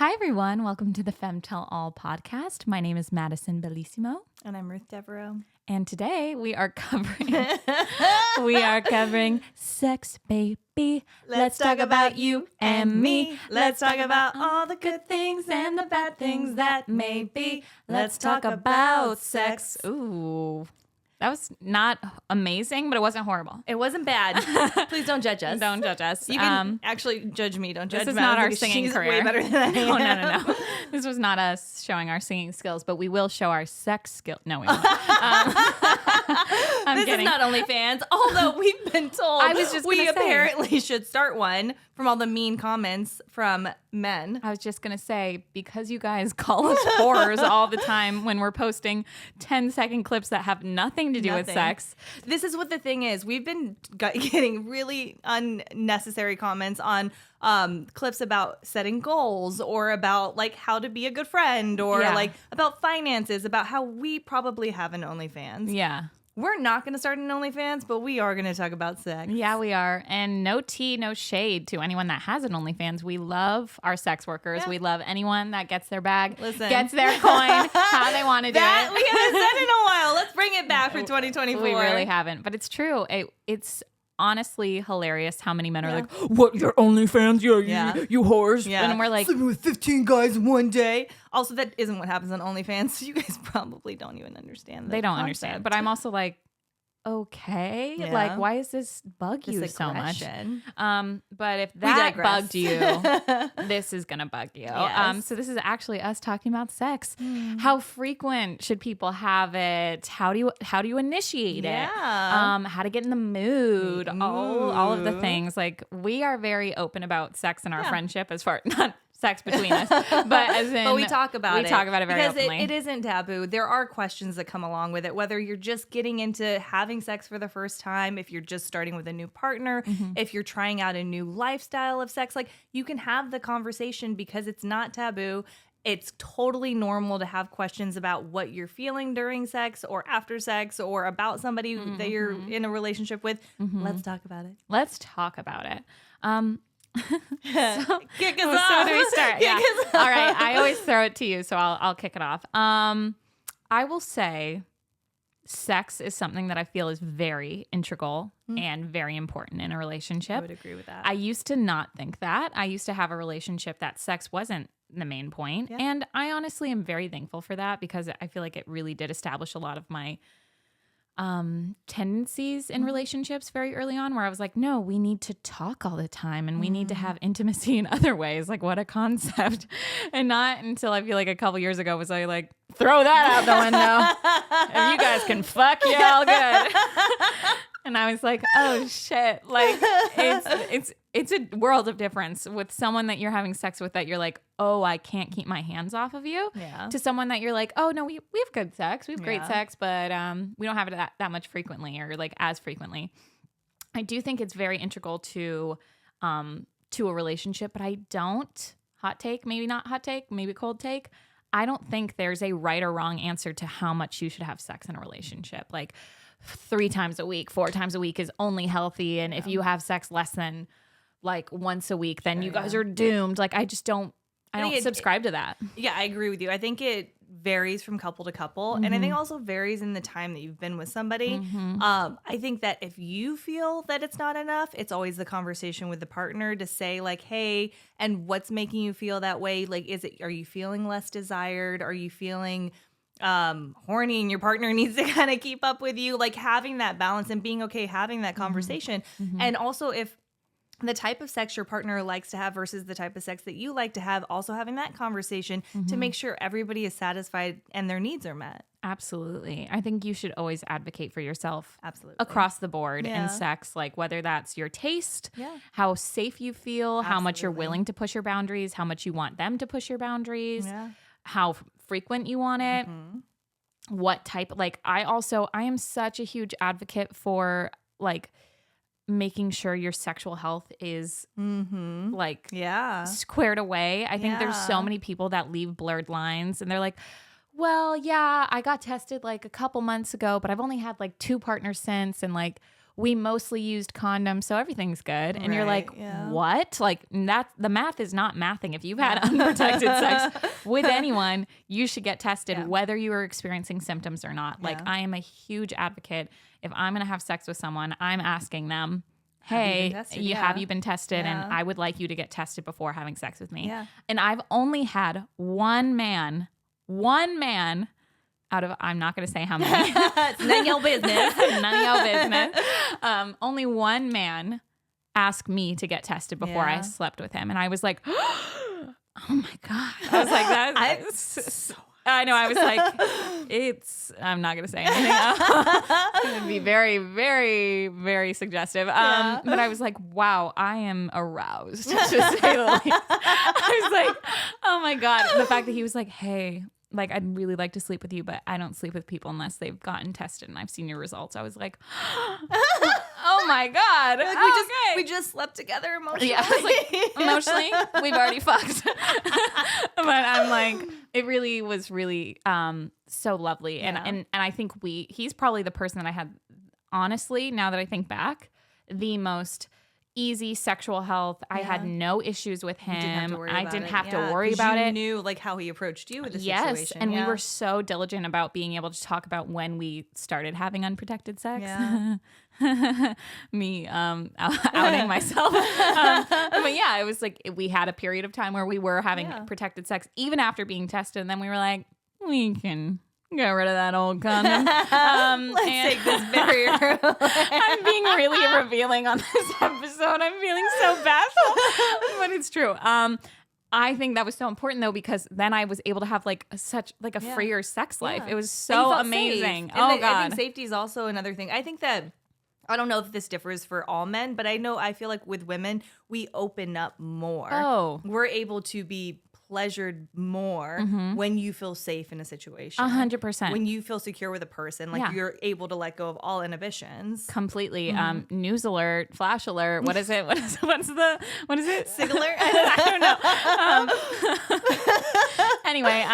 Hi, everyone. Welcome to the Femme Tell All podcast. My name is Madison Bellissimo. And I'm Ruth Devereaux. And today we are covering sex, baby. Let's talk about you and me. Let's talk about all the good things and the bad things that may be. Let's talk about sex. Ooh. That was not amazing, but it wasn't horrible. It wasn't bad. Please don't judge us. Don't judge us. You can actually judge me. Don't judge me. This is not our singing She's career. way better than I am. No. This was not us showing our singing skills, but we will show our sex skill. No, we won't. This kidding. is not OnlyFans, although we've been told I was just we gonna say. apparently should start one from all the mean comments from men. I was just going to say, because you guys call us whores all the time when we're posting 10-second clips that have nothing to do with sex. This is what the thing is. We've been getting really unnecessary comments on clips about setting goals or about like how to be a good friend or like about finances, about how we probably have an OnlyFans. Yeah. We're not going to start an OnlyFans, but we are going to talk about sex. Yeah, we are. And no tea, no shade to anyone that has an OnlyFans. We love our sex workers. Yeah. We love anyone that gets their bag, gets their coin, how they want to do it. We haven't said in a while. Let's bring it back for 2024. We really haven't. But it's true. It's honestly hilarious how many men are like, what, your OnlyFans? You whores? Yeah. And we're like, sleeping with 15 guys in one day. Also, that isn't what happens on OnlyFans. So you guys probably don't even understand that. They don't understand. But I'm also like, okay, like why does this bug you so much? But if that bugged you, this is gonna bug you. Yes. So this is actually us talking about sex. How frequent should people have it? How do you initiate it? How to get in the mood? All of the things. Like, we are very open about sex in our friendship, as far not sex between us, but as in, but we talk about it. We talk about it very openly. Because it isn't taboo. There are questions that come along with it, whether you're just getting into having sex for the first time, if you're just starting with a new partner, if you're trying out a new lifestyle of sex, like, you can have the conversation because it's not taboo. It's totally normal to have questions about what you're feeling during sex or after sex or about somebody that you're in a relationship with. Let's talk about it. Let's talk about it. Kick us off. So do we start? Yeah. All right. I always throw it to you, so I'll kick it off. I will say sex is something that I feel is very integral and very important in a relationship. I would agree with that. I used to not think that. I used to have a relationship that sex wasn't the main point. Yeah. And I honestly am very thankful for that, because I feel like it really did establish a lot of my tendencies in relationships very early on, where I was like, no, we need to talk all the time and we need to have intimacy in other ways. Like, what a concept. And not until I feel like a couple years ago was I like, throw that out the window. If you guys can fuck, yeah, all good. And I was like, oh shit. Like, it's a world of difference with someone that you're having sex with that you're like, oh, I can't keep my hands off of you. Yeah. To someone that you're like, oh no, we have good sex. We have great sex, but we don't have it that much frequently, or like as frequently. I do think it's very integral to a relationship, but I don't, hot take, maybe not hot take, maybe cold take, I don't think there's a right or wrong answer to how much you should have sex in a relationship. Like, 3 times a week, 4 times a week is only healthy. And if you have sex less than like once a week, then you guys are doomed. Like, I don't subscribe to that. Yeah, I agree with you. I think it varies from couple to couple. And I think also varies in the time that you've been with somebody. I think that if you feel that it's not enough, it's always the conversation with the partner to say like, hey, and what's making you feel that way? Like, are you feeling less desired? Are you feeling horny and your partner needs to kind of keep up with you? Like, having that balance and being okay having that conversation. And also, if the type of sex your partner likes to have versus the type of sex that you like to have, also having that conversation to make sure everybody is satisfied and their needs are met. Absolutely. I think you should always advocate for yourself across the board in sex, like whether that's your taste, how safe you feel, how much you're willing to push your boundaries, how much you want them to push your boundaries, how frequent you want it, what type. Like, I am such a huge advocate for like making sure your sexual health is like squared away. I think there's so many people that leave blurred lines and they're like, well, yeah, I got tested like a couple months ago, but I've only had like 2 partners since. And like, we mostly used condoms, so everything's good. And you're like, yeah. what? Like the math is not mathing. If you've had unprotected sex with anyone, you should get tested whether you are experiencing symptoms or not. Like I am a huge advocate. If I'm going to have sex with someone, I'm asking them, hey, have you been tested? Yeah. And I would like you to get tested before having sex with me. Yeah. And I've only had one man out of, I'm not going to say how many. It's none of your business. None of your business. Only one man asked me to get tested before I slept with him. And I was like, oh my God. I was like, that's I know. I was like, I'm not going to say anything else. It's going to be very, very, very suggestive. But I was like, wow, I am aroused, to say the least. I was like, oh my God. The fact that he was like, hey, like, I'd really like to sleep with you, but I don't sleep with people unless they've gotten tested and I've seen your results. I was like, oh my God. Like we just slept together emotionally. Yeah, I was like, emotionally, we've already fucked. But I'm like, it really was really so lovely. And I think he's probably the person that I had, honestly, now that I think back, the most easy sexual health. I had no issues with him. I didn't have to worry about it. You knew like how he approused you with the situation. situation. And we were so diligent about being able to talk about when we started having unprotected sex. Yeah. Me outing myself. But yeah, it was like we had a period of time where we were having protected sex even after being tested. And then we were like, we can get rid of that old condom. Let's take this barrier away. I'm being really revealing on this episode. I'm feeling so bashful, but it's true. I think that was so important though, because then I was able to have like such like a freer sex life. It was so amazing. Safe. Oh God. I think safety is also another thing. I think that I don't know if this differs for all men, but I feel like with women, we open up more. Oh. We're able to be pleasured more when you feel safe in a situation. 100%. When you feel secure with a person, like you're able to let go of all inhibitions. Completely. News alert, flash alert. What is it? What is it? Sig alert? I don't know. Anyway,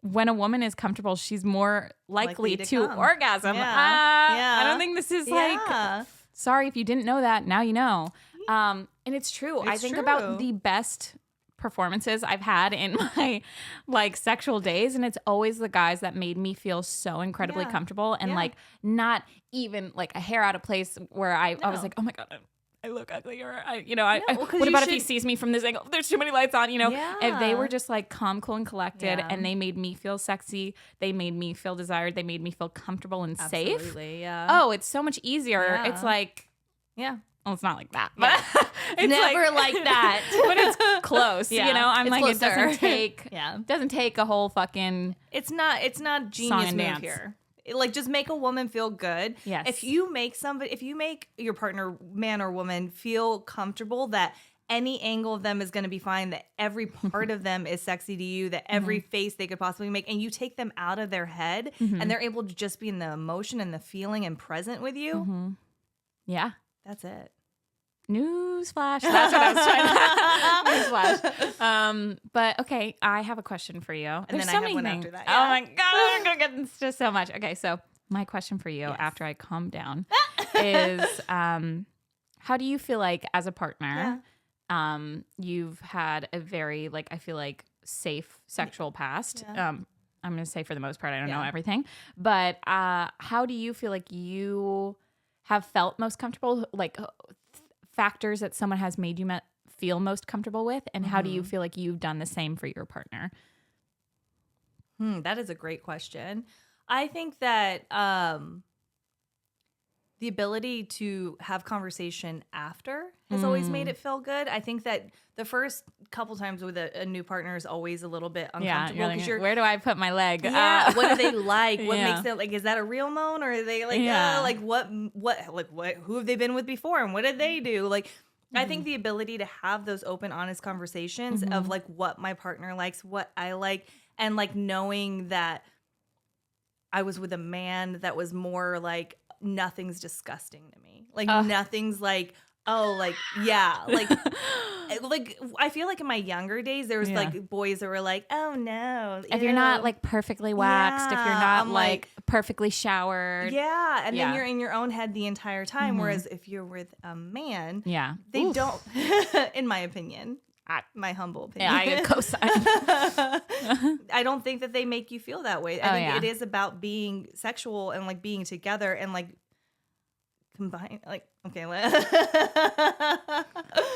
when a woman is comfortable, she's more likely to orgasm. I don't think this is like, sorry if you didn't know that. Now you know. And it's true. I think about the best performances I've had in my like sexual days, and it's always the guys that made me feel so incredibly comfortable and like not even like a hair out of place where I was like, oh my God, I look ugly, or what about if he sees me from this angle? There's too many lights on, If they were just like calm, cool, and collected, and they made me feel sexy, they made me feel desired, they made me feel comfortable and safe. Yeah. Oh, it's so much easier. Yeah. It's like, yeah. Well, it's not like that, but it's never like that. But it's close. I'm it's like, closer. It doesn't take a whole fucking. It's not genius move dance here. Like, just make a woman feel good. Yes. If you make your partner, man or woman, feel comfortable that any angle of them is going to be fine, that every part of them is sexy to you, that every face they could possibly make, and you take them out of their head and they're able to just be in the emotion and the feeling and present with you. Yeah. That's it. Newsflash. That's what I was trying to. Newsflash. But okay, I have a question for you. And There's then so I have many one things. after that. Oh my God, I'm gonna get into so much. Okay, so my question for you after I calm down is, how do you feel like as a partner, you've had a very like I feel like safe sexual past. I'm going to say for the most part, I don't know everything, but how do you feel like you have felt most comfortable, like factors that someone has made you feel most comfortable with, and how do you feel like you've done the same for your partner? That is a great question. I think that the ability to have conversation after has always made it feel good. I think that the first couple times with a new partner is always a little bit uncomfortable. Yeah, you're like, where do I put my leg? Yeah, what do they like? What makes them like? Is that a real moan, or are they like, like what, who have they been with before, and what did they do? Like, I think the ability to have those open, honest conversations of like what my partner likes, what I like, and like knowing that I was with a man that was more like, nothing's disgusting to me. Like nothing's like, oh, like, yeah. Like I feel like in my younger days, there was like boys that were like, oh no. If you're not like perfectly waxed, if you're not like perfectly showered. Yeah. And then you're in your own head the entire time. Whereas if you're with a man, they don't, in my opinion, my humble opinion. I co-sign. I don't think that they make you feel that way. I think it is about being sexual and like being together and like combine, like, okay.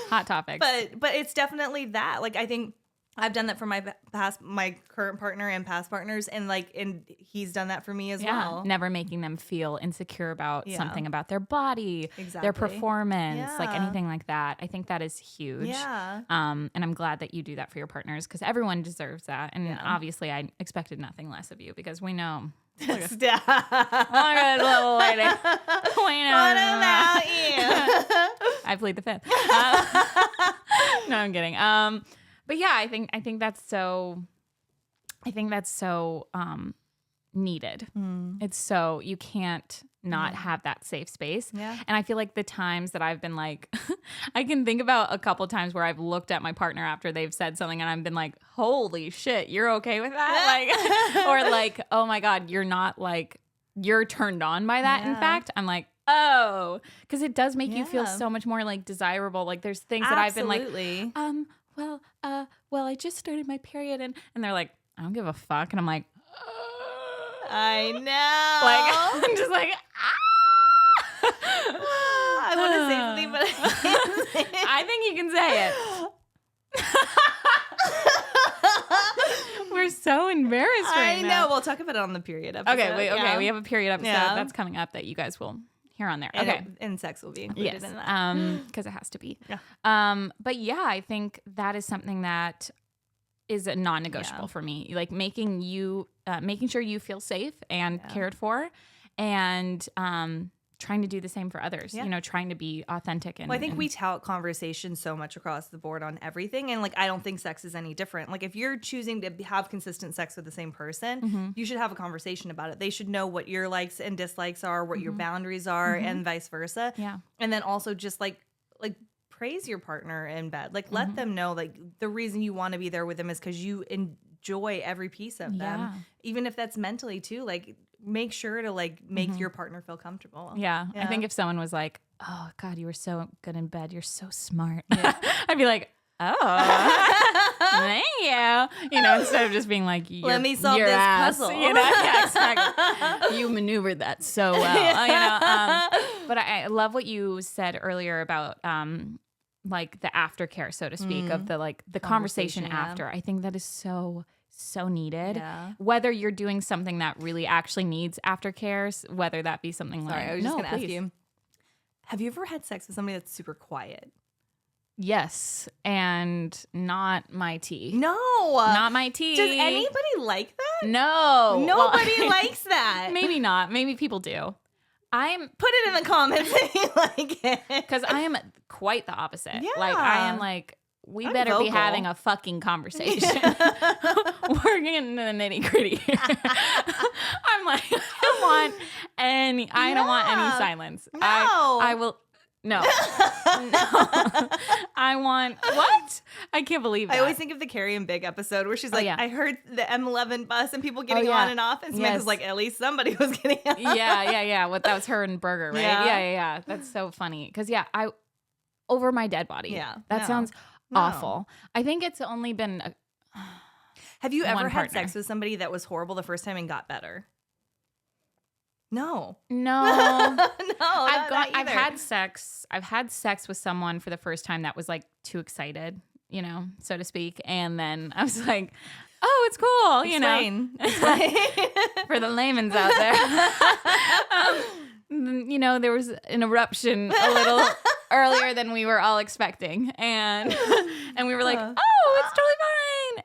Hot topic. But it's definitely that. Like, I think I've done that for my current partner and past partners, and he's done that for me as well. Never making them feel insecure about something about their body, their performance, like anything like that. I think that is huge. Yeah. And I'm glad that you do that for your partners because everyone deserves that. And obviously, I expected nothing less of you because we know. Stop. Oh, good little lady. What about you? I plead the fifth. No, I'm kidding. But yeah, I think that's so. I think that's so needed. It's so you can't not have that safe space. Yeah. And I feel like the times that I've been like, I can think about a couple times where I've looked at my partner after they've said something and I've been like, holy shit, you're okay with that? Like, or like, oh my God, you're not like, you're turned on by that. In fact, I'm like, oh, because it does make you feel so much more like desirable. Like there's things that I've been like, well, I just started my period and they're like, I don't give a fuck. And I'm like, I know. Like, I'm just like, I want to say something, but I can't say it. I think you can say it. We're so embarrassed right now. I know. We'll talk about it on the period episode. Okay. We have a period episode that's coming up that you guys will hear on there. And sex will be included in that. Because it has to be. Yeah. But yeah, I think that is something that is a non-negotiable for me. Like making sure you feel safe and cared for, and trying to do the same for others. You know, trying to be authentic. And I think we tout conversation so much across the board on everything, and like I don't think sex is any different. Like if you're choosing to have consistent sex with the same person, you should have a conversation about it. They should know what your likes and dislikes are, what your boundaries are, and vice versa. Yeah, and then also just like praise your partner in bed. Like let them know like the reason you want to be there with them is because you enjoy every piece of them, even if that's mentally too. Like make sure to like make your partner feel comfortable. Yeah. I think if someone was like, oh God, you were so good in bed, you're so smart, I'd be like, oh, thank you. You know, instead of just being like, let me solve this puzzle. You know, yeah, exactly. You maneuvered that so well. You know, but I love what you said earlier about like the aftercare, so to speak, of the conversation after. I think that is so needed. Yeah. Whether you're doing something that really actually needs aftercare, whether that be something like, I was just going to ask you, have you ever had sex with somebody that's super quiet? Yes, and not my tea. No. Not my tea. Does anybody like that? No. Nobody likes that. Maybe not. Maybe people do. Put it in the comments if you like it. Because I am quite the opposite. Yeah. Like, I am like, I'm better vocal. be having a fucking conversation. We're getting into the nitty gritty here. I'm like, I don't want any silence. No. I will. No. I want what? I can't believe that. I always think of the Carrie and Big episode where she's like, I heard the M11 bus and people getting on and off. And Samantha's like, at least somebody was getting on. Yeah. What, that was her and Berger, right? Yeah. That's so funny. Because, I over my dead body. Yeah. That sounds awful. I think it's only been Have you ever had sex with somebody that was horrible the first time and got better? No. I've had sex with someone for the first time that was like too excited, you know, so to speak. And then I was like, oh, it's cool, you know. For the layman's out there. You know, there was an eruption a little earlier than we were all expecting. And we were like, oh, it's totally fine.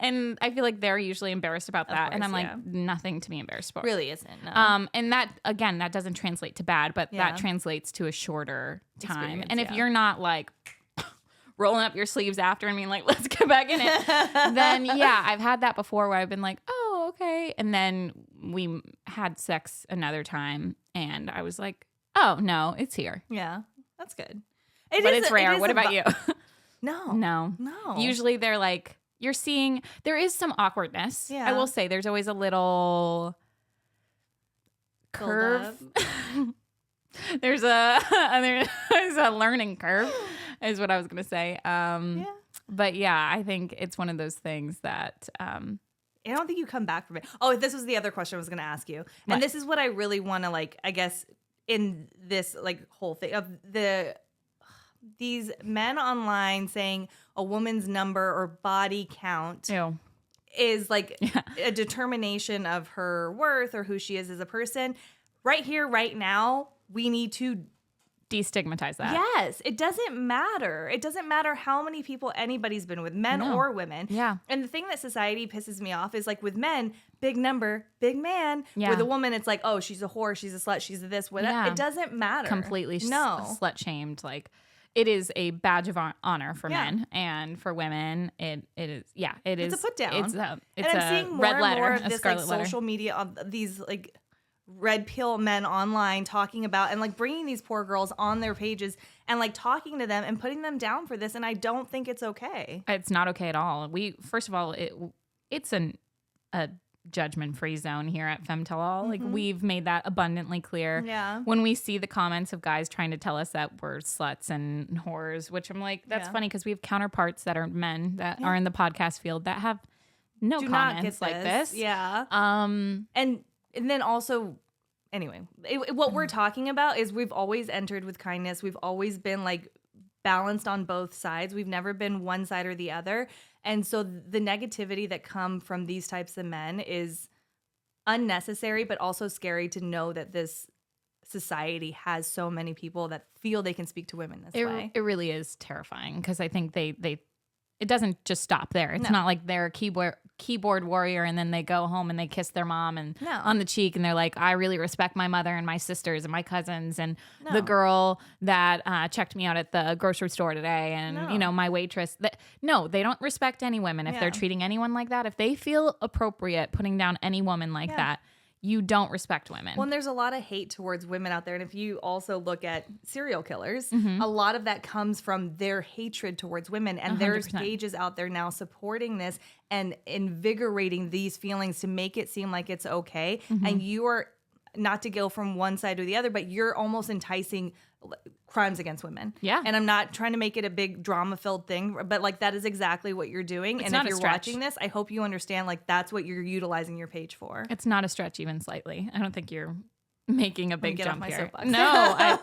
And I feel like they're usually embarrassed about that. Course, and I'm like, nothing to be embarrassed about. Really isn't. No. And that, again, that doesn't translate to bad, but that translates to a shorter time. And if you're not like rolling up your sleeves after and being like, let's get back in it, then I've had that before where I've been like, oh, okay. And then we had sex another time and I was like, oh, no, it's here. Yeah, that's good. But it's rare. What about you? No. Usually they're like, you're seeing, there is some awkwardness. Yeah. I will say there's always a little curve. There's a learning curve, is what I was gonna say. But yeah, I think it's one of those things that I don't think you come back from it. Oh, this was the other question I was going to ask you. And this is what I really want to like, I guess, in this like whole thing of these men online saying a woman's number or body count is like a determination of her worth or who she is as a person. Right here, right now, we need to destigmatize that. Yes, it doesn't matter. It doesn't matter how many people anybody's been with, men or women. Yeah. And the thing that society pisses me off is like with men, big number, big man. Yeah. With a woman, it's like, oh, she's a whore, she's a slut, she's a this, whatever. Yeah. It doesn't matter. Completely slut shamed. Like it is a badge of honor for men, and for women, it is. Yeah, it is. It's a put down. It's and I'm seeing more and more of this like social media of these like red pill men online talking about and like bringing these poor girls on their pages and like talking to them and putting them down for this, and I don't think it's okay. It's not okay at all. First of all, it's a judgment-free zone here at FemTellAll. Like we've made that abundantly clear. Yeah. When we see the comments of guys trying to tell us that we're sluts and whores, which I'm like, that's funny because we have counterparts that are men that are in the podcast field that have no comments like this. Yeah. And then also, anyway, what we're talking about is we've always entered with kindness. We've always been like balanced on both sides. We've never been one side or the other. And so the negativity that come from these types of men is unnecessary, but also scary to know that this society has so many people that feel they can speak to women this way. It really is terrifying because I think it doesn't just stop there. It's not like they're a keyboard warrior and then they go home and they kiss their mom and on the cheek and they're like, I really respect my mother and my sisters and my cousins and the girl that checked me out at the grocery store today and you know, my waitress. They don't respect any women if they're treating anyone like that. If they feel appropriate putting down any woman like that, you don't respect women. Well, and there's a lot of hate towards women out there. And if you also look at serial killers, a lot of that comes from their hatred towards women. And 100%. There's pages out there now supporting this and invigorating these feelings to make it seem like it's okay. And you are, not to go from one side or the other, but you're almost enticing crimes against women. Yeah. And I'm not trying to make it a big drama-filled thing, but like that is exactly what you're doing. It's and if you're watching this, I hope you understand like that's what you're utilizing your page for. It's not a stretch even slightly. I don't think you're making a big jump here. Soapbox. No,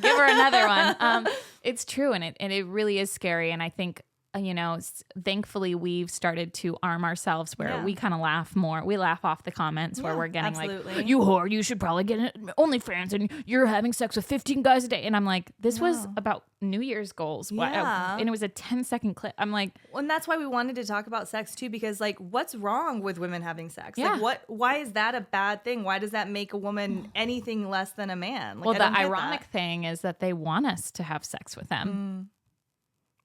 give her another one. It's true, and it really is scary. And I think you know, thankfully we've started to arm ourselves where we kind of laugh more. We laugh off the comments where we're getting like, you whore, you should probably get an OnlyFans and you're having sex with 15 guys a day. And I'm like, this was about New Year's goals. And it was a 10-second clip. I'm like, well, and that's why we wanted to talk about sex too, because like, what's wrong with women having sex? Like why is that a bad thing? Why does that make a woman anything less than a man? Like, well, the ironic thing is that they want us to have sex with them.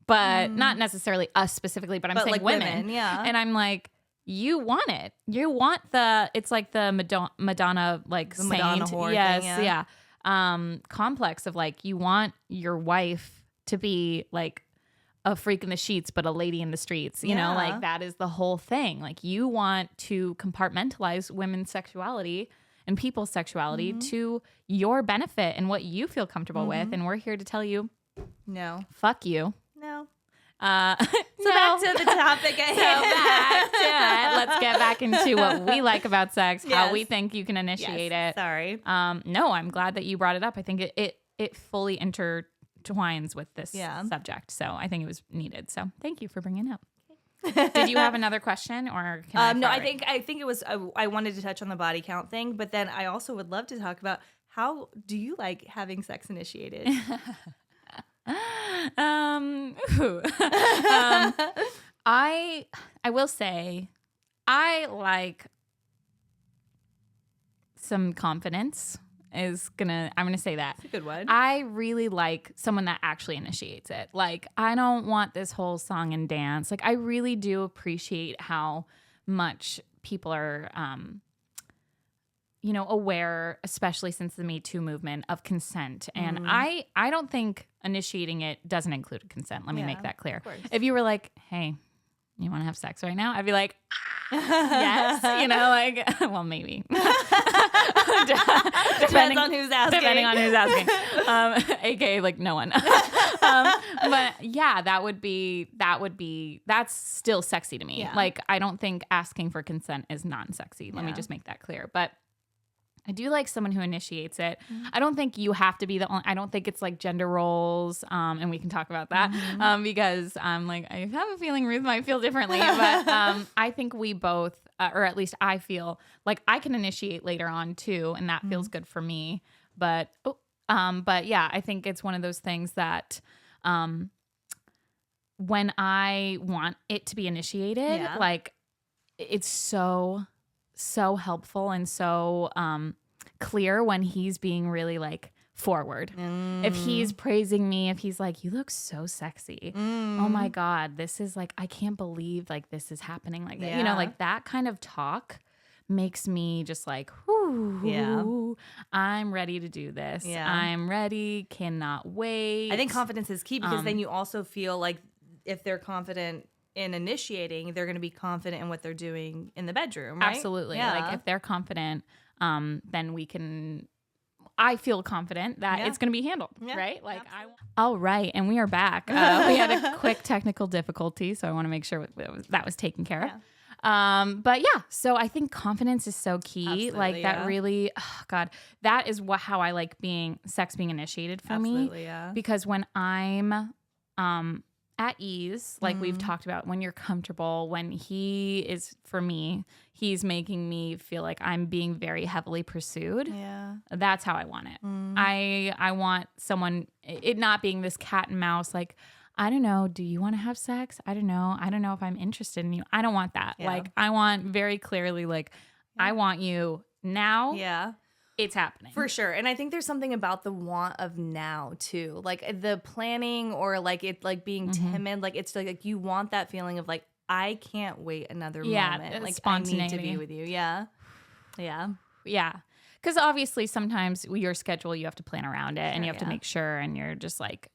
But not necessarily us specifically, but I'm saying like women. And I'm like, you want it. You want it's like the Madonna, like the saint. Madonna whore thing, complex of like, you want your wife to be like a freak in the sheets, but a lady in the streets. You know, like that is the whole thing. Like you want to compartmentalize women's sexuality and people's sexuality to your benefit and what you feel comfortable with. And we're here to tell you, no, fuck you. No. Back to the topic at hand. Let's get back into what we like about sex, how we think you can initiate it. Sorry. No, I'm glad that you brought it up. I think it fully intertwines with this subject. So I think it was needed. So thank you for bringing it up. Did you have another question or can no, I think it was I wanted to touch on the body count thing, but then I also would love to talk about how do you like having sex initiated? I will say I like some confidence I'm gonna say that. That's a good one. I really like someone that actually initiates it. Like I don't want this whole song and dance. Like I really do appreciate how much people are aware, especially since the Me Too movement, of consent. And I don't think initiating it doesn't include consent. Let me make that clear. If you were like, hey, you want to have sex right now? I'd be like, yes, like, well, maybe. Depends on who's asking. Depending on who's asking. AKA like no one. But yeah, that's still sexy to me. Yeah. Like, I don't think asking for consent is non-sexy. Let me just make that clear. But I do like someone who initiates it. I don't think you have to be the only, I don't think it's like gender roles. And we can talk about that because I'm like, I have a feeling Ruth might feel differently, but I think we both, or at least I feel like I can initiate later on too. And that feels good for me. But yeah, I think it's one of those things that, when I want it to be initiated, like it's so helpful and so clear when he's being really like forward. If he's praising me, if he's like, you look so sexy. Oh my God, this is like, I can't believe like this is happening like that. Like that kind of talk makes me just like, whoo, I'm ready to do this. I'm ready, cannot wait. I think confidence is key because then you also feel like if they're confident in initiating, they're going to be confident in what they're doing in the bedroom, right? Absolutely. Like if they're confident, then I feel confident that it's going to be handled, right? Like all right. And we are back. We had a quick technical difficulty, so I want to make sure that was taken care of. But yeah, so I think confidence is so key. Absolutely, like that really, oh God, that is how I like sex being initiated for me. Because when I'm, at ease, like we've talked about, when you're comfortable, when he is, for me, he's making me feel like I'm being very heavily pursued. That's how I want it. I want someone, it not being this cat and mouse, like, I don't know, do you want to have sex? I don't know if I'm interested in you. I don't want that. Like, I want very clearly, like, I want you now. It's happening. For sure. And I think there's something about the want of now too. Like the planning or like it like being timid. Like it's like you want that feeling of like, I can't wait another moment. Like I need to be with you. Yeah. Because obviously sometimes your schedule, you have to plan around it and you have to make sure, and you're just like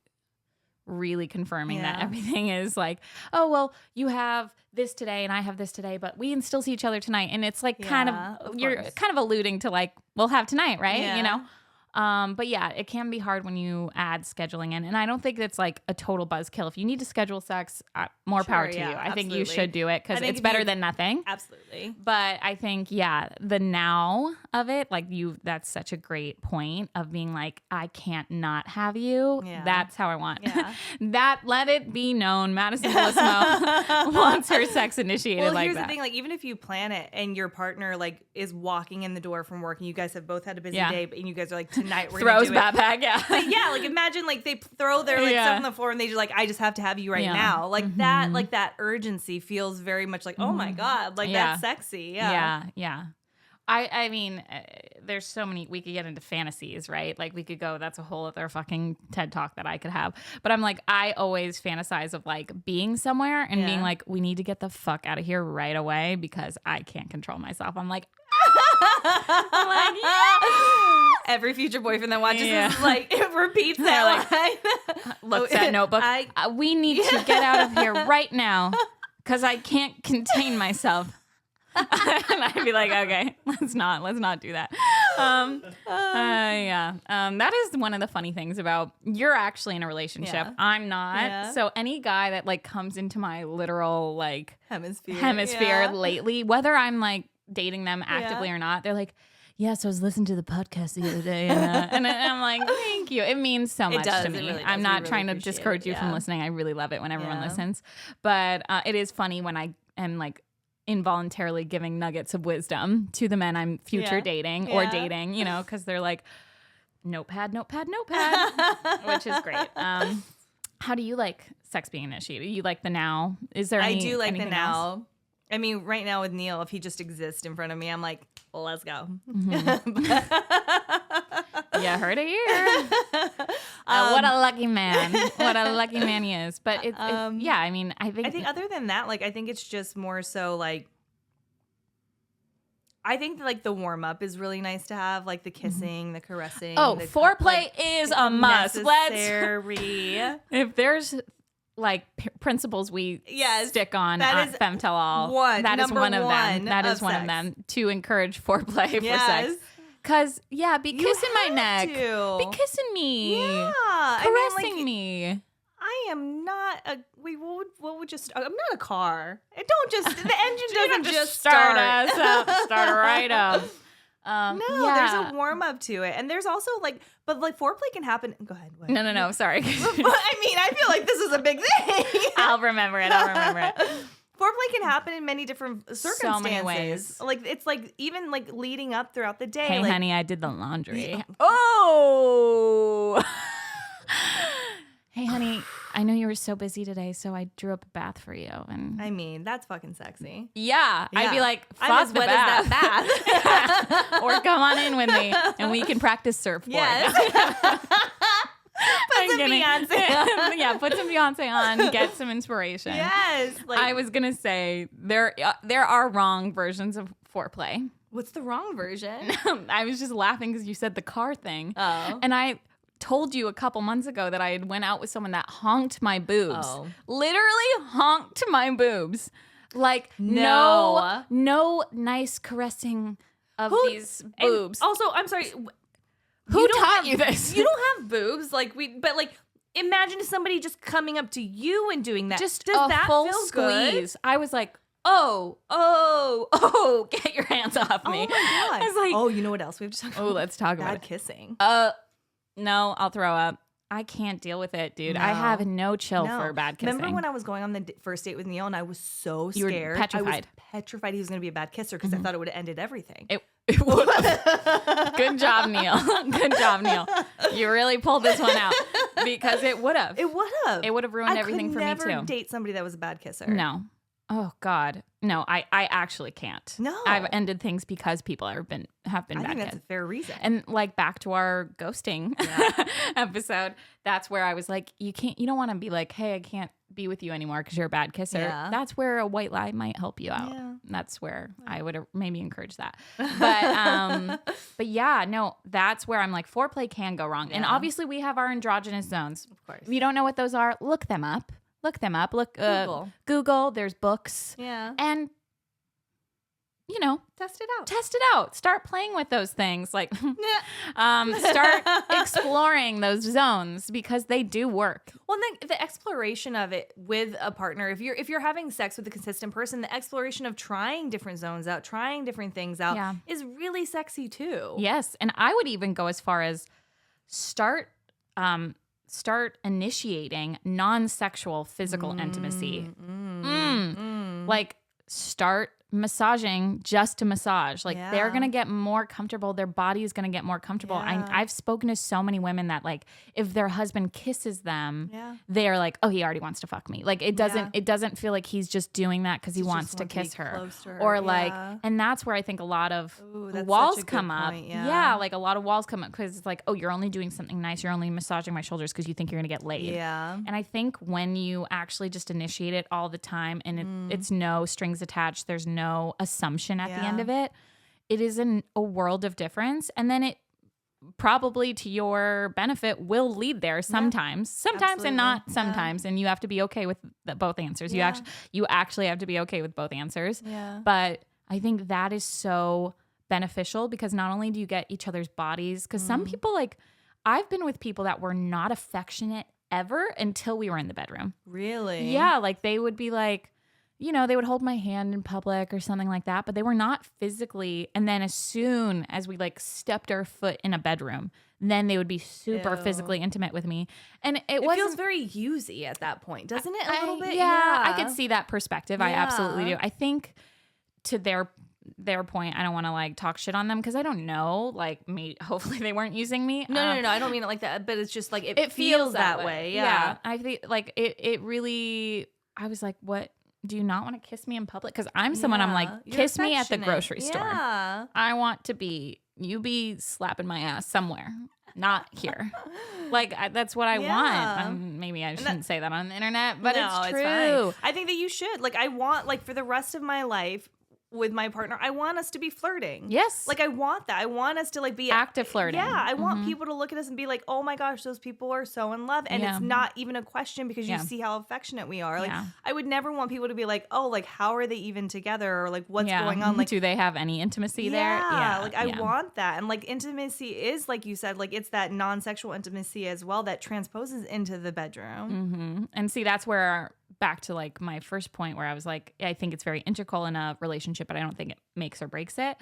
really confirming that everything is like, oh, well, you have this today and I have this today, but we can still see each other tonight. And it's like you're kind of alluding to like, we'll have tonight, right? But yeah, it can be hard when you add scheduling in. And I don't think it's like a total buzzkill. If you need to schedule sex, more power to you. I think you should do it because it's better than nothing. Absolutely. But I think, the now of it, like that's such a great point of being like, I can't not have you. That's how I want. Let it be known. Madison Bellissimo wants her sex initiated like that. Well, here's the thing. Like, even if you plan it and your partner like is walking in the door from work and you guys have both had a busy day, and you guys are like, tonight we're throws gonna do backpack, But like imagine like they throw their like stuff on the floor and they just like, I just have to have you right now. Like that, like that urgency feels very much like, oh my God, like that's sexy. I mean, there's so many, we could get into fantasies, right? Like we could go, that's a whole other fucking TED talk that I could have. But I'm like, I always fantasize of like being somewhere and being like, we need to get the fuck out of here right away because I can't control myself. I'm like, every future boyfriend that watches this is like, it repeats that line. Looks at notebook. We need to get out of here right now because I can't contain myself. And I'd be like, okay, let's not do that. That is one of the funny things about, you're actually in a relationship. I'm not. So any guy that like comes into my literal like hemisphere lately, whether I'm like dating them actively or not, they're like, so I was listening to the podcast the other day, and I'm like, thank you. It means so much to me. Really I'm not trying to discourage you from listening. I really love it when everyone listens. But it is funny when I am like involuntarily giving nuggets of wisdom to the men I'm future dating or dating, because they're like, notepad, which is great. How do you like sex being initiated? You like the now? Is there? I do like the now. Else? I mean, right now with Neil, if he just exists in front of me, I'm like, well, let's go. Yeah, heard it here. What a lucky man. What a lucky man he is. But I mean, I think other than that, like, I think it's just more so like, I think like the warm up is really nice to have, like the kissing, the caressing. Foreplay is a must. Necessary. If there's like principles we Yes, stick on that at is Femtell. one. That is Number one of them. one That is of one sex. of them to encourage foreplay for Yes. sex. Cause be You kissing my have neck, to. be kissing me, Yeah, caressing me. I am not a. What would just? I'm not a car. It don't just. The engine doesn't just start us up. Start right up. No, yeah. there's a warm up to it, and there's also like, but like foreplay can happen. Go ahead. What? No. Sorry. But, I mean, I feel like this is a big thing. I'll remember it. Foreplay can happen in many different circumstances. So many ways. Like it's like even like leading up throughout the day. Hey, like, honey, I did the laundry. Yeah. Oh. Hey, honey, I know you were so busy today, so I drew up a bath for you. And I mean, that's fucking sexy. yeah, I'd be like, fuck I'm as the wet bath. as that bath. Or come on in with me, and we can practice surfboard. Yes. Put some Beyonce. Yeah, put some Beyonce on, get some inspiration. Yes. Like, I was gonna say there are wrong versions of foreplay. what's the wrong version? I was just laughing because you said the car thing, Oh. and I told you a couple months ago that I had went out with someone that honked my boobs. Oh. Literally honked my boobs. Like No. no nice caressing of these And boobs. also, I'm sorry. Who taught you this? You don't have boobs, but imagine somebody just coming up to you and doing that. Just Does a that full feel squeeze. good? I was like, oh, get your hands off me. Oh my god! I was like, oh, you know what else we have to talk about? oh, let's talk about Bad it. kissing. No, I'll throw up. I can't deal with it, dude. I No. have no chill No. for bad kissing. Remember when I was going on the first date with Neil and I was so You were scared? petrified. I was petrified he was going to be a bad kisser because I thought it would have ended everything. It would have. Good job, Neil. Good job, Neil. You really pulled this one out because it would have. It would have. It would have ruined everything for me I could too. never date somebody that was a bad kisser. No. Oh God. No, I actually can't. No. I've ended things because people have been I bad think that's kids. a fair reason. And like back to our ghosting episode, that's where I was like, you don't want to be like, hey, I can't be with you anymore because you're a bad kisser. Yeah. That's where a white lie might help you out. Yeah. That's where I would maybe encourage that. But yeah, no, that's where I'm like, foreplay can go wrong. And Yeah. obviously we have our androgynous zones. Of course. If you don't know what those are, look them up. Look, Google, there's books. Yeah. And Test it out. test it out. Start playing with those things. Like, start exploring those zones because they do work. Well, and then the exploration of it with a partner, if you're having sex with a consistent person, the exploration of trying different zones out, trying different things out Yeah. is really sexy too. Yes, and I would even go as far as start initiating non-sexual physical intimacy. Like start massaging just to massage. Like they're Yeah. gonna get more comfortable. Their body is gonna get more comfortable. Yeah. I've spoken to so many women that like if their husband kisses them, Yeah. they're like, oh, he already wants to fuck me. Like it doesn't feel like he's just doing that because he He wants just to wants to be kiss her. close to her. Or like, Yeah. and that's where I think a lot of Ooh, that's walls such a good come up. point, yeah. Like a lot of walls come up because it's like, oh, you're only doing something nice. You're only massaging my shoulders because you think you're gonna get laid. Yeah. And I think when you actually just initiate it all the time and it's no strings attached, there's no assumption at the end of it, it is a world of difference. And then it probably to your benefit will lead there sometimes and Absolutely. not sometimes. And you have to be okay with both answers. Yeah. You actually have to be okay with both answers. Yeah. But I think that is so beneficial because not only do you get each other's bodies, because some people like, I've been with people that were not affectionate ever until we were in the bedroom. Really? Yeah, like they would be like, they would hold my hand in public or something like that, but they were not physically. And then as soon as we like stepped our foot in a bedroom, then they would be super Ew. physically intimate with me. And it It feels wasn't very usy at that point, doesn't it? A little bit? Yeah, I could see that perspective. I Yeah. absolutely do. I think to their point, I don't want to like talk shit on them because I don't know. Like, hopefully they weren't using me. No, I don't mean it like that, but it's just like it feels that way. Yeah. I think like it really. I was like, what? Do you not want to kiss me in public? Because I'm someone I'm like, You're kiss me at the affectionate. grocery store. Yeah. I want to be slapping my ass somewhere, not here. Like that's what I want. Maybe I shouldn't say that on the internet, but No, it's true. fine. I think that you should. Like I want like for the rest of my life, with my partner, I want us to be flirting. Yes. Like, I want that. I want us to like be active flirting. Yeah. I want people to look at us and be like, oh my gosh, those people are so in love. And it's not even a question because you see how affectionate we are. Like, I would never want people to be like, oh, like, how are they even together? Or like, what's going on? Like, do they have any intimacy there? Yeah. Like, I want that. And like, intimacy is, like you said, like, it's that non-sexual intimacy as well that transposes into the bedroom. And see, that's where, back to like my first point where I was like, I think it's very integral in a relationship, but I don't think it makes or breaks it.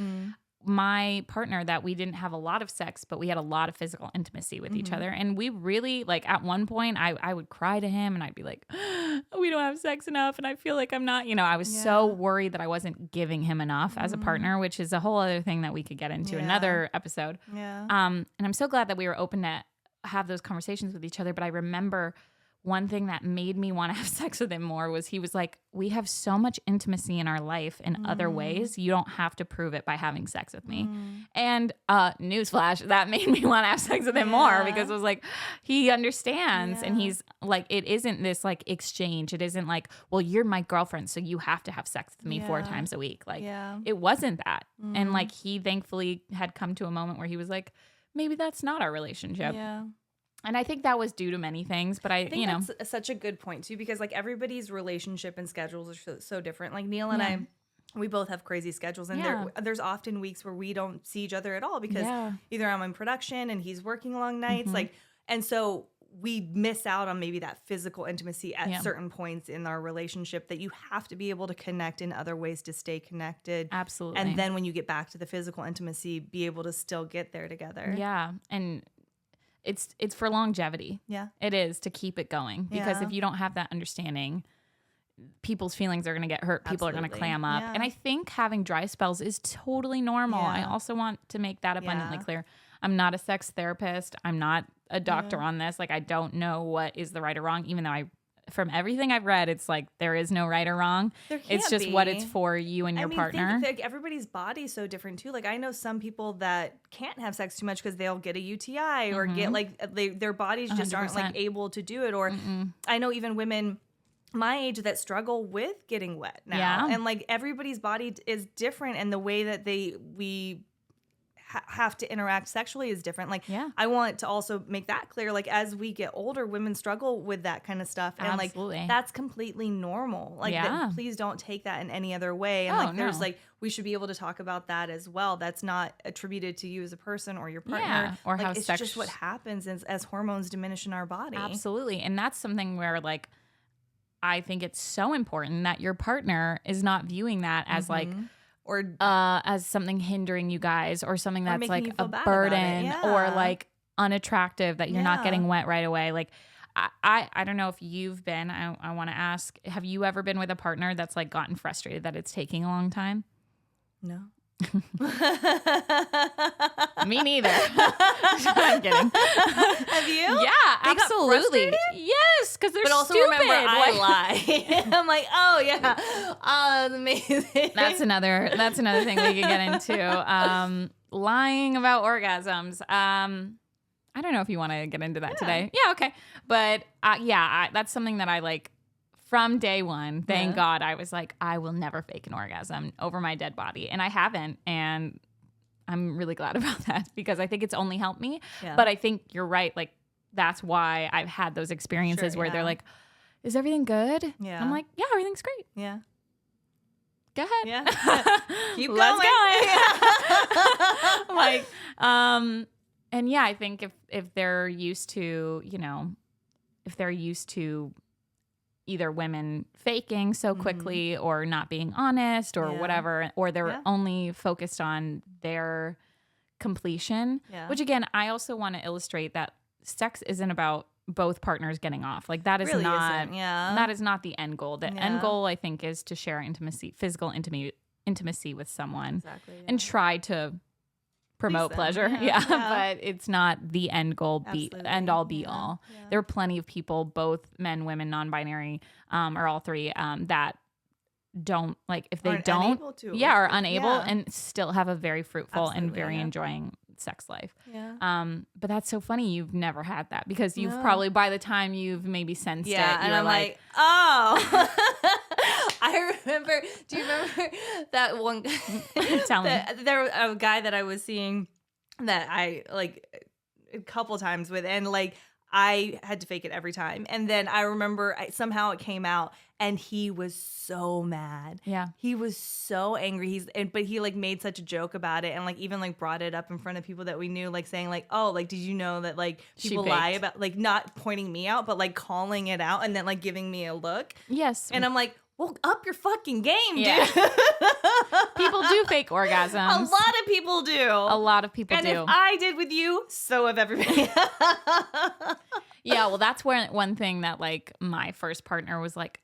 My partner, that we didn't have a lot of sex, but we had a lot of physical intimacy with each other. And we really, like, at one point I would cry to him and I'd be like, we don't have sex enough. And I feel like I'm not, I was so worried that I wasn't giving him enough as a partner, which is a whole other thing that we could get into another episode. And I'm so glad that we were open to have those conversations with each other. But I remember one thing that made me want to have sex with him more was he was like, we have so much intimacy in our life in other ways. You don't have to prove it by having sex with me. And newsflash, that made me want to have sex with him more because it was like, he understands. And he's like, it isn't this like exchange. It isn't like, well, you're my girlfriend, so you have to have sex with me 4 times a week. Like it wasn't that. And like, he thankfully had come to a moment where he was like, maybe that's not our relationship. And I think that was due to many things, but I think that's such a good point too, because like everybody's relationship and schedules are so different. Like Neil and I, we both have crazy schedules, and there's often weeks where we don't see each other at all because either I'm in production and he's working long nights, like, and so we miss out on maybe that physical intimacy at certain points in our relationship that you have to be able to connect in other ways to stay connected. Absolutely. And then when you get back to the physical intimacy, be able to still get there together. Yeah. And it's for longevity. Yeah. It is, to keep it going. Because if you don't have that understanding, people's feelings are going to get hurt. People are going to clam up. And I think having dry spells is totally normal. I also want to make that abundantly clear. I'm not a sex therapist. I'm not a doctor on this. Like, I don't know what is the right or wrong, even though from everything I've read, it's like there is no right or wrong. It's just what it's for you and your partner. Like, everybody's body is so different too. Like, I know some people that can't have sex too much because they'll get a UTI or get like their bodies just 100%. Aren't like able to do it. Or I know even women my age that struggle with getting wet now. And like, everybody's body is different, and the way that we have to interact sexually is different. Like, I want to also make that clear. Like, as we get older, women struggle with that kind of stuff. And like, that's completely normal. Like, please don't take that in any other way. And there's like, we should be able to talk about that as well. That's not attributed to you as a person or your partner. Or like, how it's just what happens as hormones diminish in our body. Absolutely. And that's something where like, I think it's so important that your partner is not viewing that as like, or as something hindering you guys, or something that's like a burden or like unattractive, that you're not getting wet right away. Like, I don't know if you've been, I want to ask, have you ever been with a partner that's like gotten frustrated that it's taking a long time? No. Me neither. I'm kidding. Have you? Yeah, absolutely. Yes, because they're but also stupid. Remember, I lie. I'm like, oh yeah, amazing. That's another thing we could get into. Lying about orgasms. I don't know if you want to get into that today. Yeah, okay. But that's something that I like. From day one, thank God, I was like, I will never fake an orgasm over my dead body. And I haven't. And I'm really glad about that, because I think it's only helped me. Yeah. But I think you're right. Like, that's why I've had those experiences where they're like, is everything good? Yeah. I'm like, yeah, everything's great. Yeah. Go ahead. Yeah. Keep going. Let's go. Like, and yeah, I think if they're used to, if they're used to either women faking so quickly or not being honest or whatever, or they're only focused on their completion, which again, I also want to illustrate that sex isn't about both partners getting off. Like, that is really not, that is not the end goal. The end goal, I think, is to share physical intimacy with someone and try to promote pleasure. But it's not the end goal, end all be all. There are plenty of people, both men, women, non-binary, or all three, that don't, like, if they are unable and still have a very fruitful and very enjoying sex life. But that's so funny. You've never had that, because you've probably, by the time you've maybe sensed it, and I'm like, oh, I remember. Do you remember that one? Tell me. There was a guy that I was seeing that I like a couple times with, and like I had to fake it every time. And then I remember somehow it came out, and he was so mad. Yeah, he was so angry. But he like made such a joke about it, and like even like brought it up in front of people that we knew, like saying like, oh, like did you know that like people lie about, like not pointing me out, but like calling it out, and then like giving me a look. Yes, and I'm like, well, up your fucking game, yeah. dude. People do fake orgasms. A lot of people do. A lot of people do. And if I did with you, so have everybody. Yeah, well, that's where one thing that like my first partner was like,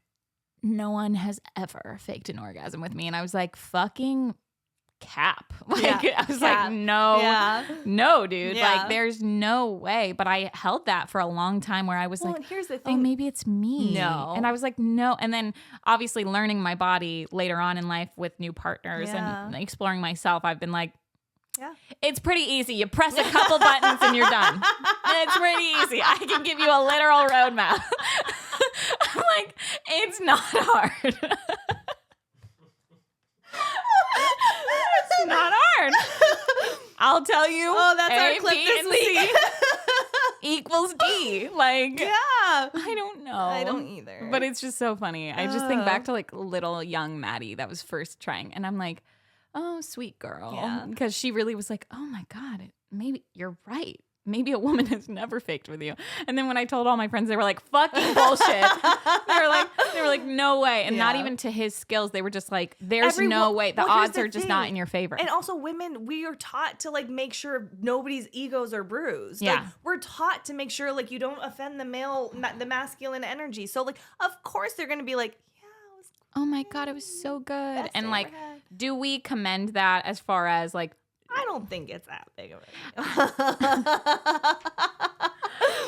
no one has ever faked an orgasm with me. And I was like, fucking cap. Like, I was like, no, dude. Yeah. Like, there's no way. But I held that for a long time where I was like, and here's the thing. oh, maybe it's me. No. And I was like, no. And then obviously learning my body later on in life with new partners and exploring myself, I've been like, it's pretty easy. You press a couple buttons and you're done. It's pretty easy. I can give you a literal roadmap. I'm like, it's not hard. It's not hard. I'll tell you. Oh, that's our A, clip B, this and week. C equals D. Like, I don't know. I don't either. But it's just so funny. I just think back to like little young Maddie that was first trying. And I'm like, oh, sweet girl. Yeah. Because she really was like, oh my God, maybe you're right. Maybe a woman has never faked with you. And then when I told all my friends, they were like, fucking bullshit. they were like, no way. And not even to his skills. They were just like, there's no way. The odds are just not in your favor. And also women, we are taught to like make sure nobody's egos are bruised. Yeah. Like we're taught to make sure like you don't offend the masculine energy. So like, of course they're going to be like, oh my God, it was so good. Best And I like, ever had. do we commend that as far as like, I don't think it's that big of a deal.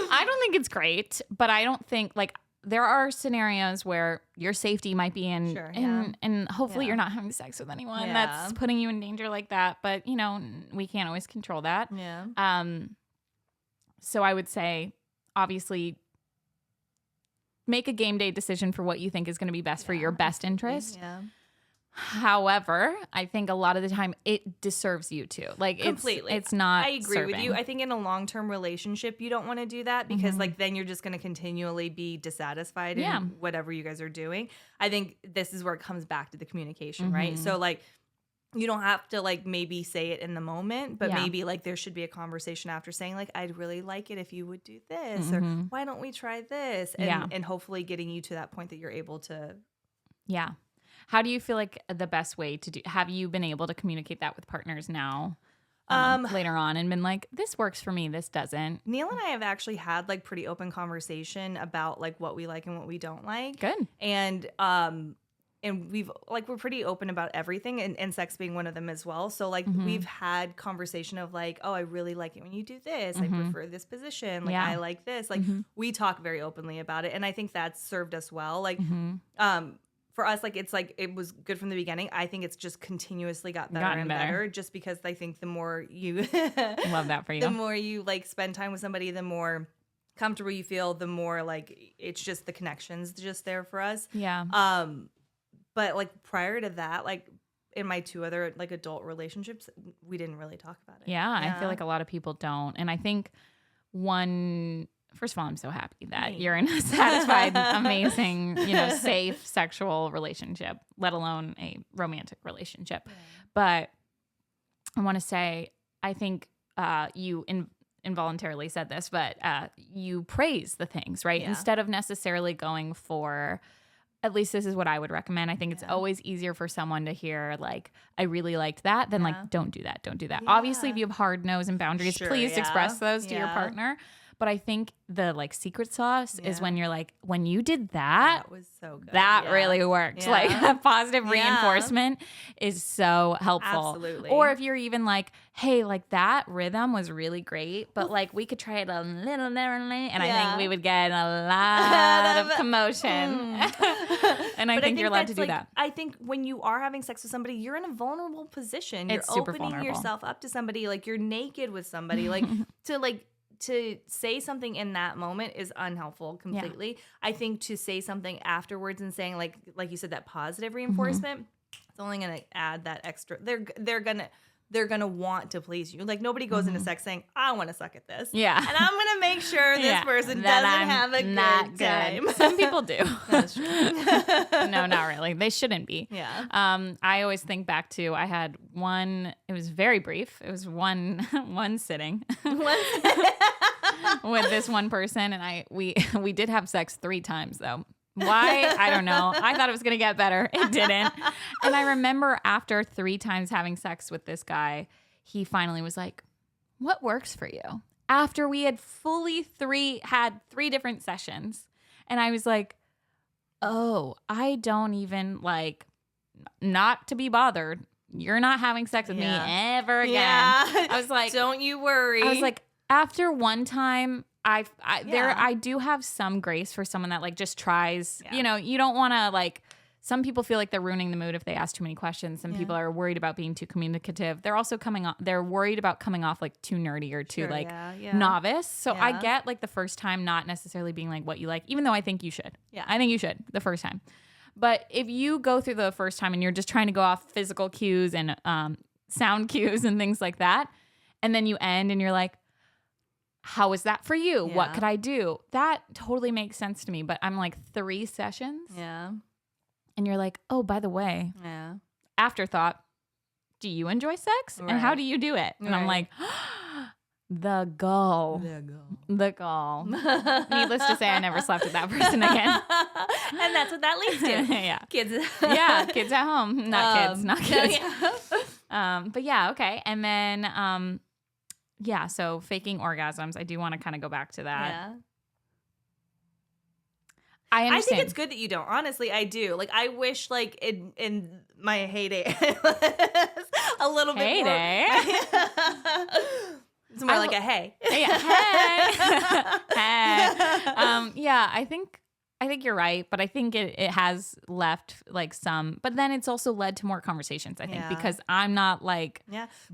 I don't think it's great, but I don't think like there are scenarios where your safety might be in, and hopefully you're not having sex with anyone that's putting you in danger like that. But you know, we can't always control that. Yeah. So I would say, obviously, make a game day decision for what you think is going to be best for your best interest. Yeah. However, I think a lot of the time it deserves you too. Like completely. It's not. I agree with you. I think in a long-term relationship, you don't want to do that because like then you're just going to continually be dissatisfied in whatever you guys are doing. I think this is where it comes back to the communication, right? So like you don't have to like maybe say it in the moment, but maybe like there should be a conversation after saying like, I'd really like it if you would do this, or why don't we try this? And hopefully getting you to that point that you're able to. Yeah. How do you feel like the best way to do? Have you been able to communicate that with partners now later on and been like, this works for me, this doesn't? Neil and I have actually had like pretty open conversation about like what we like and what we don't like. Good. And we've like, we're pretty open about everything and sex being one of them as well. So like we've had conversation of like, oh, I really like it when you do this. I prefer this position. Like I like this. Like we talk very openly about it. And I think that's served us well. Like, for us, like, it's like, it was good from the beginning. I think it's just continuously gotten better just because I think the more you love that for you, the more you like spend time with somebody, the more comfortable you feel, the more like, it's just the connections just there for us. Yeah. But like prior to that, like in my two other like adult relationships, we didn't really talk about it. Yeah. I feel like a lot of people don't. And I think first of all, I'm so happy that you're in a satisfied, amazing, safe sexual relationship, let alone a romantic relationship. Yeah. But I want to say, I think you involuntarily said this, but you praise the things, right? Yeah. Instead of necessarily going for, at least this is what I would recommend. I think it's always easier for someone to hear like, I really liked that than like, don't do that. Don't do that. Yeah. Obviously, if you have hard no's and boundaries, please express those to your partner. But I think the like secret sauce is when you're like, when you did that was so good. That really worked. Yeah. Like positive reinforcement is so helpful. Absolutely. Or if you're even like, hey, like that rhythm was really great, but like we could try it a little differently. And I think we would get a lot of commotion. And I think you're allowed to do that. I think when you are having sex with somebody, you're in a vulnerable position. You're super opening vulnerable. Yourself up to somebody. Like you're naked with somebody. Like to say something in that moment is unhelpful completely. Yeah. I think to say something afterwards and saying like you said, that positive reinforcement, it's only going to add that extra. They're gonna want to please you. Like nobody goes into sex saying, I want to suck at this. Yeah. And I'm gonna make sure this person doesn't have a good time. Some people do. That's true. No, not really. They shouldn't be. Yeah. I always think back to, I had one, it was very brief. It was one sitting with this one person. And we did have sex 3 times though. Why? I don't know. I thought it was going to get better. It didn't. And I remember after 3 times having sex with this guy, he finally was like, what works for you? After we had had 3 different sessions. And I was like, oh, I don't even like, not to be bothered. You're not having sex with me ever again. Yeah. I was like, don't you worry. I was like, after one time, I do have some grace for someone that like just tries, you know, you don't want to like, some people feel like they're ruining the mood if they ask too many questions. Some people are worried about being too communicative. They're also they're worried about coming off like too nerdy or too novice. So I get like the first time not necessarily being like what you like, even though I think you should. Yeah. I think you should the first time. But if you go through the first time and you're just trying to go off physical cues and sound cues and things like that, and then you end and you're like, how was that for you? Yeah. What could I do? That totally makes sense to me. But I'm like 3 sessions. Yeah. And you're like, oh, by the way. Yeah. Afterthought. Do you enjoy sex? Right. And how do you do it? And I'm like, the gall. The gall. Needless to say, I never slept with that person again. And that's what that leads to. Yeah. Kids. Kids at home. Not kids. Yeah. But yeah, okay. And then so faking orgasms. I do want to kind of go back to that. Yeah. I understand. I think it's good that you don't. Honestly, I do. Like, I wish, like, in my heyday, a little bit more. Heyday? It's more like a hey. Yeah, hey. Hey. Yeah, I think you're right, but I think it has left like some, but then it's also led to more conversations, I think, because I'm not like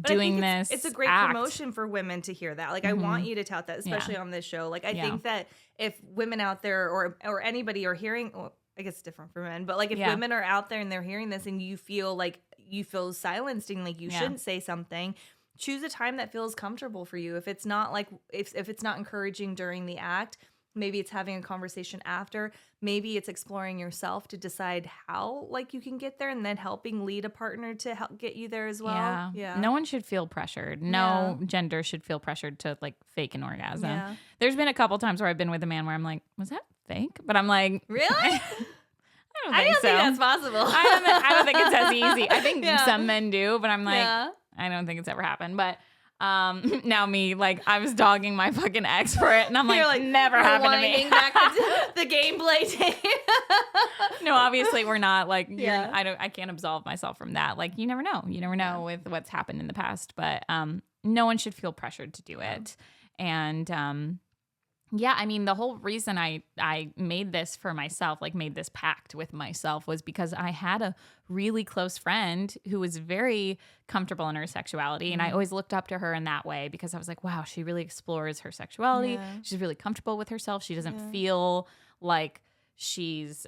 doing this. It's a great promotion for women to hear that. Like, I want you to tout that, especially on this show. Like, I think that if women out there or anybody are hearing, well, I guess it's different for men, but like if women are out there and they're hearing this and you feel silenced and like you shouldn't say something, choose a time that feels comfortable for you. If it's not like, if it's not encouraging during the act, maybe it's having a conversation after. Maybe it's exploring yourself to decide how like you can get there and then helping lead a partner to help get you there as well. Yeah. No one should feel pressured. No gender should feel pressured to like fake an orgasm. Yeah. There's been a couple times where I've been with a man where I'm like, was that fake? But I'm like, really? I don't think that's possible. I don't think it's as easy. I think some men do, but I'm like, I don't think it's ever happened. But now me, like, I was dogging my fucking ex for it, and I'm like never happened to me. Back the gameplay tape. No, obviously we're not like, I can't absolve myself from that. Like, you never know. You never know with what's happened in the past, but no one should feel pressured to do it. And I mean, the whole reason I made this for myself, like made this pact with myself, was because I had a really close friend who was very comfortable in her sexuality. And I always looked up to her in that way because I was like, wow, she really explores her sexuality. Yeah. She's really comfortable with herself. She doesn't feel like she's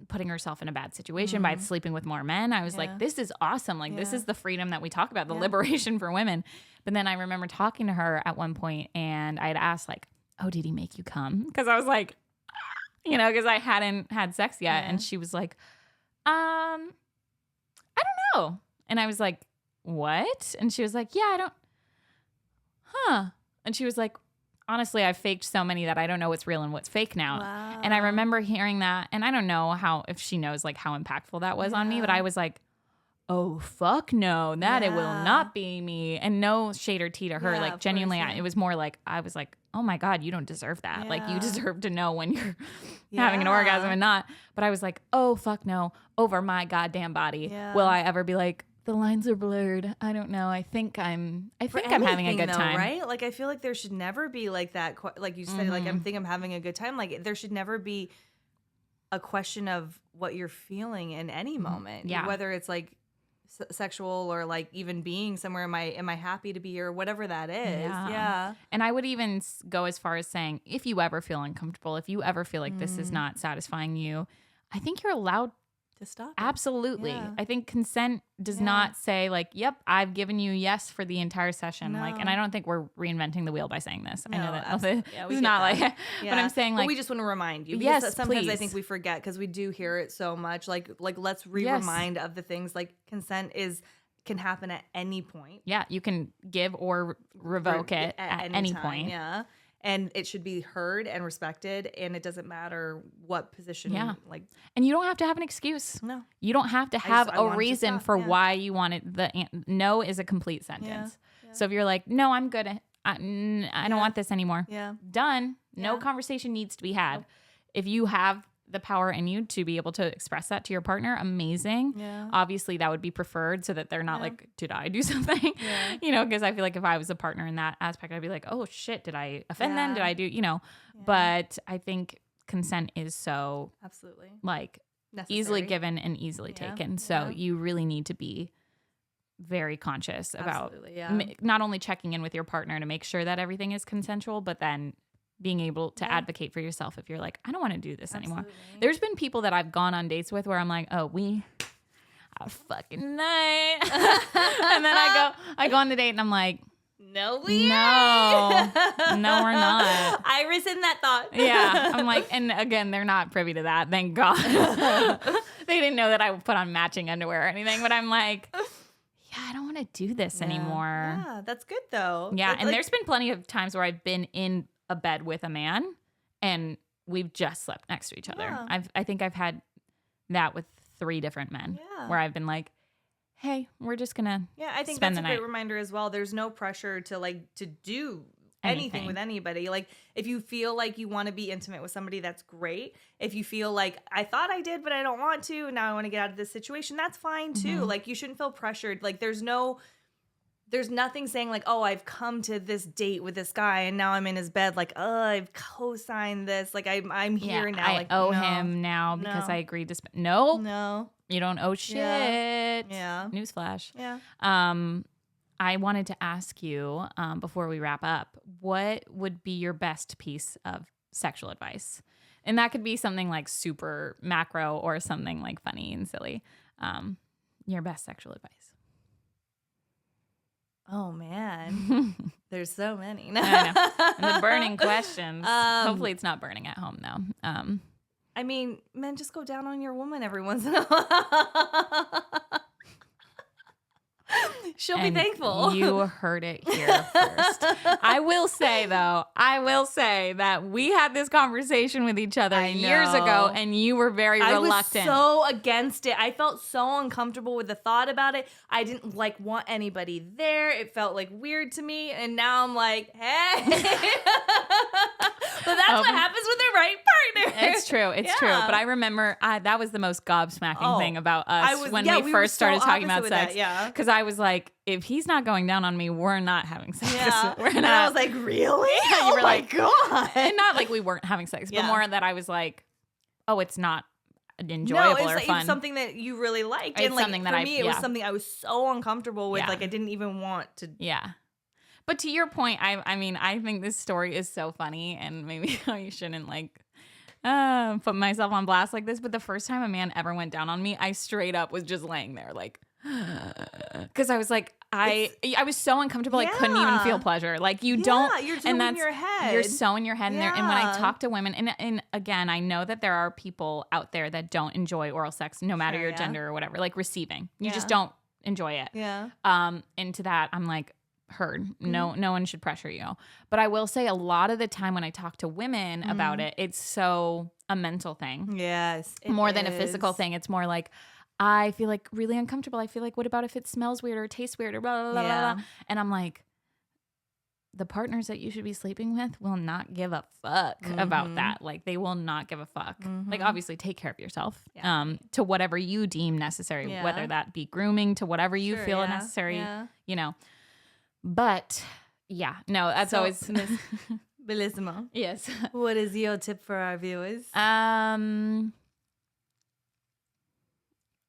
putting herself in a bad situation by sleeping with more men. I was like, this is awesome. Like, this is the freedom that we talk about, the liberation for women. But then I remember talking to her at one point and I had asked like, oh, did he make you come? Because I was like, because I hadn't had sex yet. And she was like, I don't know. And I was like, what? And she was like, and she was like, honestly, I've faked so many that I don't know what's real and what's fake now. Wow. And I remember hearing that. And I don't know if she knows like how impactful that was on me, but I was like, oh, fuck no, it will not be me. And no shade or tea to her. Like, genuinely, it was more like, I was like, oh my God, you don't deserve that. Yeah. Like, you deserve to know when you're having an orgasm and not. But I was like, oh, fuck no, over my goddamn body. Yeah. Will I ever be like, the lines are blurred? I don't know. I think I'm having a good time. Right? Like, I feel like there should never be like that. Like you said, like, I'm having a good time. Like, there should never be a question of what you're feeling in any moment. Yeah. Whether it's like sexual or like even being somewhere. Am I happy to be here? Whatever that is. Yeah. And I would even go as far as saying, if you ever feel uncomfortable, if you ever feel like this is not satisfying you, I think you're allowed to stop it. Absolutely. Yeah. I think consent does not say like, yep, I've given you yes for the entire session. No. Like, and I don't think we're reinventing the wheel by saying this. I know that we it's not that. like, but I'm saying like, but we just want to remind you. Yes, sometimes please. I think we forget because we do hear it so much. Like let's remind of the things like consent can happen at any point. Yeah, you can give or revoke it at any time, point. Yeah. And it should be heard and respected, and it doesn't matter what position. Yeah. Like, and you don't have to have an excuse. No. You don't have to have a reason for Yeah. why you want it. No is a complete sentence. Yeah. So if you're like, no, I'm good. I don't want this anymore. Yeah. Done. No Yeah. conversation needs to be had. Nope. If you have the power in you to be able to express that to your partner, amazing. Yeah. Obviously, that would be preferred so that they're not like, did I do something? Yeah. You know, because I feel like if I was a partner in that aspect, I'd be like, oh shit, did I offend them? Did I do, Yeah. But I think consent is so absolutely like necessary. Easily given and easily taken. So you really need to be very conscious about not only checking in with your partner to make sure that everything is consensual, but then being able to advocate for yourself if you're like, I don't want to do this anymore. There's been people that I've gone on dates with where I'm like, oh, we are fucking night. And then I go on the date and I'm like, no, we're not. I rescind that thought. Yeah. I'm like, and again, they're not privy to that. Thank God. They didn't know that I would put on matching underwear or anything, but I'm like, yeah, I don't want to do this anymore. Yeah, that's good though. Yeah. That's and there's been plenty of times where I've been in a bed with a man and we've just slept next to each other. Yeah. I think I've had that with 3 different men where I've been like, hey, we're just gonna I think spend that's the a great night. reminder as well. There's no pressure to do anything with anybody. Like if you feel like you want to be intimate with somebody, that's great. If you feel like I thought I did but I don't want to, now I want to get out of this situation, that's fine too. Like you shouldn't feel pressured. Like there's nothing saying like, oh, I've come to this date with this guy and now I'm in his bed. Like, oh, I've co-signed this. Like I'm here now. I owe him now because I agreed to spend. No, you don't owe shit. Yeah. Newsflash. Yeah. I wanted to ask you before we wrap up, what would be your best piece of sexual advice? And that could be something like super macro or something like funny and silly. Your best sexual advice. Oh man, there's so many. I know. And the burning questions. Hopefully, it's not burning at home though. I mean, men, just go down on your woman every once in a while. She'll be thankful. You heard it here first. I will say that we had this conversation with each other years ago, and you were very reluctant. I was so against it. I felt so uncomfortable with the thought about it. I didn't want anybody there. It felt weird to me, and now I'm like, hey. But that's what happens with the right partner. It's true. It's true. But I remember that was the most gobsmacking thing about us when we first started talking about sex. Because I was like, if he's not going down on me, we're not having sex. Yeah. We're not. And I was like, really? You were my God. And not like we weren't having sex, but more that I was like, oh, it's not enjoyable or fun. It's something that you really liked. It's and something that for me, it was something I was so uncomfortable with. I didn't even want to. Yeah. But to your point, I mean, I think this story is so funny, and maybe I shouldn't put myself on blast like this. But the first time a man ever went down on me, I straight up was just laying there because I was like, I was so uncomfortable. I couldn't even feel pleasure. Like you don't, you're and in your head. You're so in your head. And when I talk to women, and again, I know that there are people out there that don't enjoy oral sex, no matter your gender or whatever, like receiving. You just don't enjoy it. Yeah. And to that, I'm like, heard. No one should pressure you. But I will say a lot of the time when I talk to women about it, it's so a mental thing. Yes. More than a physical thing. It's more like, I feel like really uncomfortable. I feel like, what about if it smells weird or tastes weird or blah, blah, blah, blah. And I'm like, the partners that you should be sleeping with will not give a fuck about that. Like they will not give a fuck. Like obviously take care of yourself to whatever you deem necessary, whether that be grooming to whatever you feel necessary, But no, that's always Bellissimo. Yes. What is your tip for our viewers?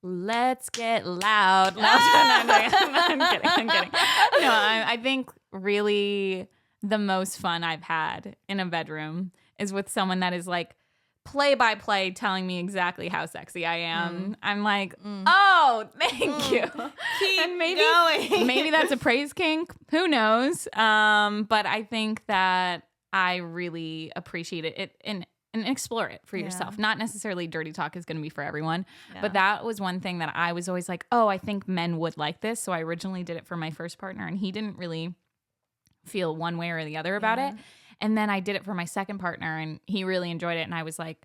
let's get loud. No, I'm kidding. No, I think really the most fun I've had in a bedroom is with someone that is like play by play telling me exactly how sexy I am. I'm like, oh, thank you. Keep and maybe going. maybe that's a praise kink. Who knows? But I think that I really appreciate it and explore it for yourself. Not necessarily dirty talk is going to be for everyone, but that was one thing that I was always like, oh, I think men would like this. So I originally did it for my first partner, and he didn't really feel one way or the other about it. And then I did it for my second partner, and he really enjoyed it. And I was like,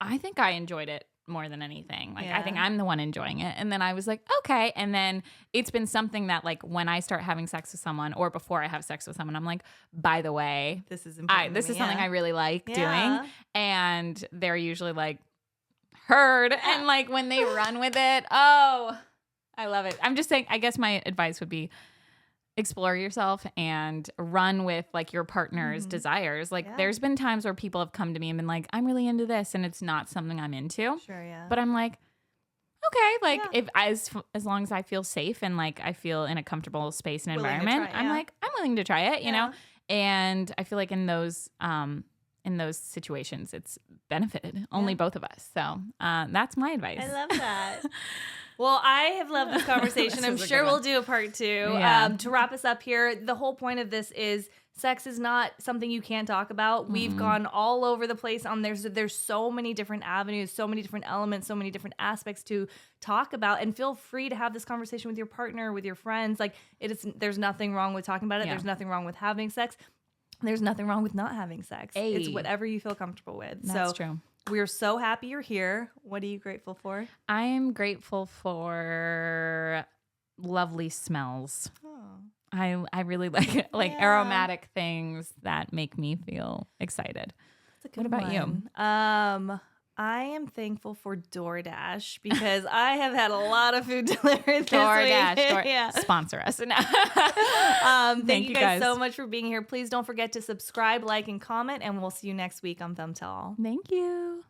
I think I enjoyed it more than anything. Like, I think I'm the one enjoying it. And then I was like, okay. And then it's been something that, like, when I start having sex with someone or before I have sex with someone, I'm like, by the way, this is important. This is something I really like doing. And they're usually like, heard. And like when they run with it, oh, I love it. I'm just saying, I guess my advice would be, explore yourself and run with like your partner's desires. Like there's been times where people have come to me and been like, I'm really into this, and it's not something I'm into. Sure, yeah. But I'm like, okay, like if as long as I feel safe and like I feel in a comfortable space and environment, I'm like, I'm willing to try it, you know? And I feel like in those situations, it's benefited only both of us. So that's my advice. I love that. Well, I have loved this conversation. I'm sure we'll do a part 2. To wrap us up here, the whole point of this is sex is not something you can't talk about. We've gone all over the place on there's so many different avenues, so many different elements, so many different aspects to talk about, and feel free to have this conversation with your partner, with your friends. Like there's nothing wrong with talking about it. There's nothing wrong with having sex. There's nothing wrong with not having sex. It's whatever you feel comfortable with. That's true. We're so happy you're here. What are you grateful for? I am grateful for lovely smells. Oh. I really like it. Like aromatic things that make me feel excited. That's a good one. What about you? I am thankful for DoorDash because I have had a lot of food delivered this week. Sponsor us. Thank you guys so much for being here. Please don't forget to subscribe, like, and comment, and we'll see you next week on Thumb Tell All. Thank you.